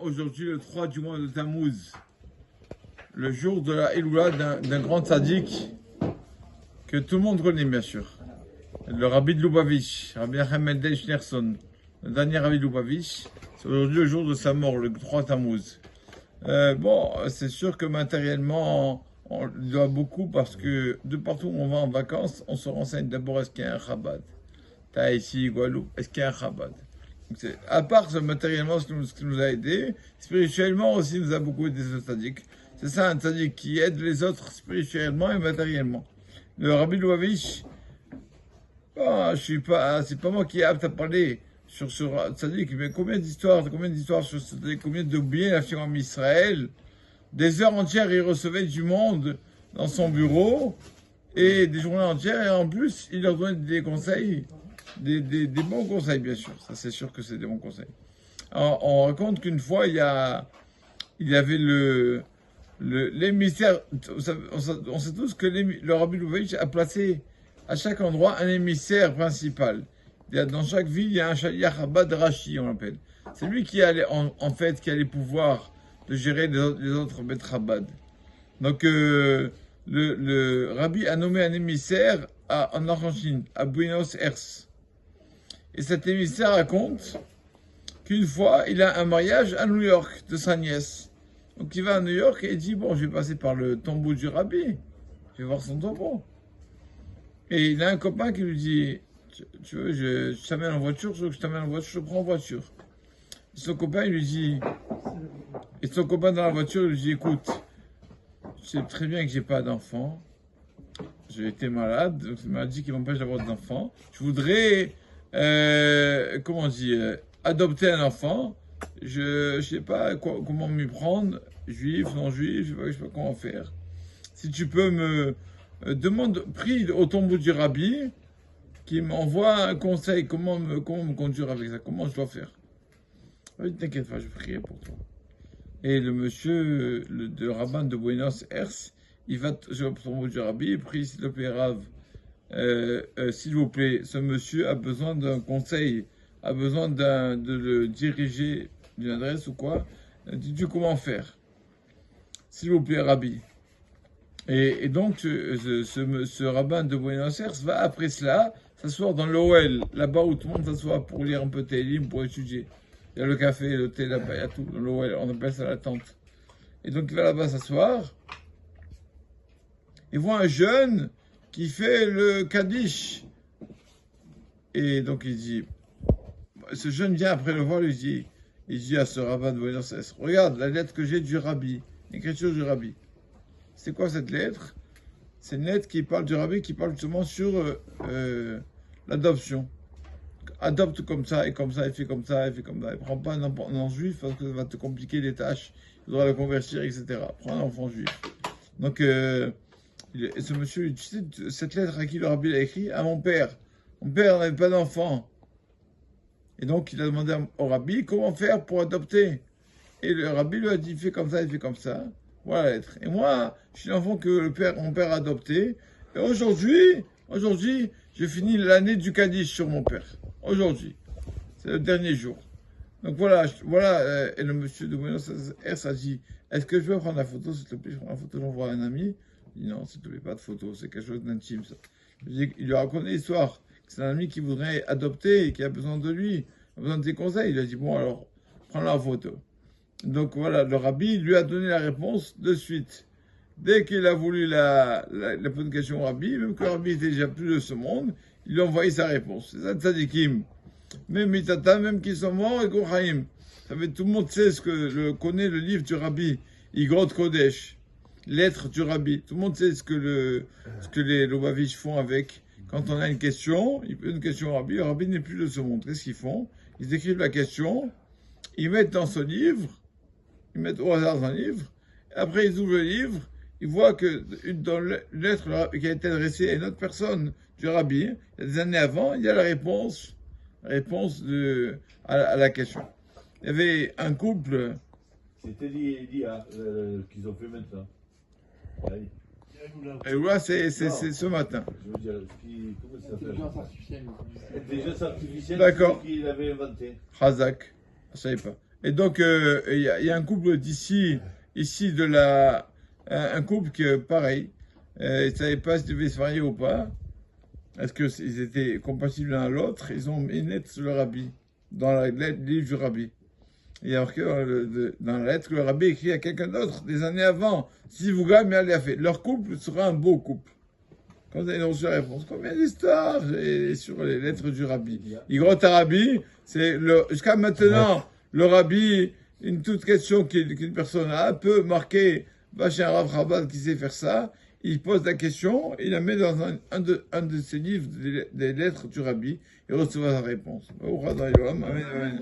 Aujourd'hui, le 3 du mois de Tammuz, le jour de la Eloula d'un grand tzaddik que tout le monde connaît, bien sûr. Le Rabbi de Lubavitch, Rabbi Nachem Mendel Schneerson, le dernier Rabbi de Lubavitch. C'est aujourd'hui le jour de sa mort, le 3 Tammuz. C'est sûr que matériellement, on lui doit beaucoup parce que de partout où on va en vacances, on se renseigne d'abord est-ce qu'il y a un Chabad. Tahiti, Guadeloupe, est-ce qu'il y a un Chabad? À part matériellement ce qui nous a aidé, spirituellement aussi nous a beaucoup aidé ce tzaddik. C'est ça un tzaddik qui aide les autres spirituellement et matériellement. Le Rabbi Lubavitch, c'est pas moi qui ai apte à parler sur ce tzaddik, mais combien d'histoires sur ce tzaddik, combien de bien il a fait en Israël. Des heures entières il recevait du monde dans son bureau et des journées entières et en plus il leur donnait des conseils. Des bons conseils, bien sûr. Ça, c'est sûr que c'est des bons conseils. Alors, on raconte qu'une fois, il y avait l'émissaire. On sait tous que le Rabbi Lubavitch a placé à chaque endroit un émissaire principal. Dans chaque ville, il y a un Shaliach Chabad Rashi, on l'appelle. C'est lui qui allait, en fait, qui a les pouvoirs de gérer les autres Beth Chabad. Donc, le Rabbi a nommé un émissaire en Argentine, à Buenos Aires. Et cet émissaire raconte qu'une fois, il a un mariage à New York de sa nièce. Donc il va à New York et il dit, bon, je vais passer par le tombeau du Rabbi. Je vais voir son tombeau. Et il a un copain qui lui dit, tu veux, je t'amène en voiture, je t'amène en voiture, je prends en voiture. Et son copain dans la voiture, il lui dit, écoute, je sais très bien que j'ai pas d'enfant. J'ai été malade, donc c'est une maladie qui m'empêche d'avoir d'enfants. Je voudrais... adopter un enfant, je sais pas comment m'y prendre, juif, non juif, je sais pas comment faire. Si tu peux me prie au tombeau du Rabbi, qui m'envoie un conseil, comment me conduire avec ça, comment je dois faire. Oui, t'inquiète pas, je prierai pour toi. Et le monsieur, le rabbin de Buenos Aires, il va au tombeau du Rabbi, il prie, s'il te plaît, Rav, s'il vous plaît, ce monsieur a besoin d'un conseil, a besoin de le diriger d'une adresse ou quoi. Dis-tu comment faire? S'il vous plaît, Rabbi. Et donc, ce rabbin de Buenos Aires va après cela s'asseoir dans l'OL, là-bas où tout le monde s'assoit pour lire un peu Télim, pour étudier. Il y a le café, le thé là-bas, il y a tout dans l'OL, on appelle ça la tente. Et donc, il va là-bas s'asseoir. Il voit un jeune qui fait le Kaddish. Et donc il dit, ce jeune vient après le voir, il dit à ce rabbin de Buenos Aires, regarde la lettre que j'ai du Rabbi, l'écriture du Rabbi. C'est quoi cette lettre? C'est une lettre qui parle du Rabbi, qui parle justement sur l'adoption. Adopte comme ça, et comme ça, et fait comme ça, et fait comme ça. Et prends pas un enfant juif parce que ça va te compliquer les tâches, il faudra le convertir, etc. Prends un enfant juif. Donc, et ce monsieur, tu sais, cette lettre à qui le Rabbi l'a écrit? À mon père. Mon père n'avait pas d'enfant. Et donc, il a demandé au Rabbi comment faire pour adopter. Et le Rabbi lui a dit, fais comme ça, il fait comme ça. Voilà la lettre. Et moi, je suis l'enfant que mon père a adopté. Et aujourd'hui, je finis l'année du Kaddish sur mon père. Aujourd'hui. C'est le dernier jour. Donc voilà. Et le monsieur de Buenos Aires a dit, est-ce que je peux prendre la photo, s'il te plaît? Je prends la photo, j'envoie à un ami. Il dit non, s'il te plaît, pas de photo, c'est quelque chose d'intime, ça. Il lui a raconté l'histoire, que c'est un ami qui voudrait adopter et qui a besoin de lui, a besoin de ses conseils. Il a dit, bon, alors, prends la photo. Donc voilà, le Rabbi lui a donné la réponse de suite. Dès qu'il a voulu la bonne question au Rabbi, même que le Rabbi était déjà plus de ce monde, il lui a envoyé sa réponse. C'est ça, tzadikim. Même Mitata, même qui sont morts, et Gochaim. Ça fait, tout le monde sait connaît le livre du Rabbi, Igrot Kodesh. Lettre du Rabbi. Tout le monde sait ce que les Lubavitch font avec. Quand on a une question, il pose une question au Rabbi. Le Rabbi n'est plus de ce monde. Qu'est-ce qu'ils font? Ils écrivent la question, ils mettent dans ce livre, ils mettent au hasard dans un livre, et après ils ouvrent le livre, ils voient que dans la lettre qui a été adressée à une autre personne du Rabbi, il y a des années avant, il y a la réponse à la question. Il y avait un couple. C'était l'IA qu'ils ont fait maintenant. Oui. Et là, c'est ce matin. Je veux dire, comment ça s'appelle? L'intelligence artificielle, D'accord. c'est ce qu'il avait inventé. Razak, je ne savais pas. Et donc, il y a un couple ici un couple que, pareil, ils ne savaient pas s'ils devaient se marier ou pas. Est-ce qu'ils étaient compatibles l'un à l'autre? Ils ont mis une lettre sur le rabbi, dans le livre du rabbi. Il y a marqué dans la lettre que le rabbi écrit à quelqu'un d'autre des années avant. Si vous gagnez, elle l'a fait. Leur couple sera un beau couple. Quand ils ont reçu la réponse, combien d'histoires sur les lettres du rabbi? Igrot Rabbi, c'est jusqu'à maintenant, le rabbi, une toute question qu'une personne a, peut marquer, va chez un Rav Chabad qui sait faire ça, il pose la question, il la met dans un de ses livres des lettres du rabbi, et recevra sa réponse. Amen, amen.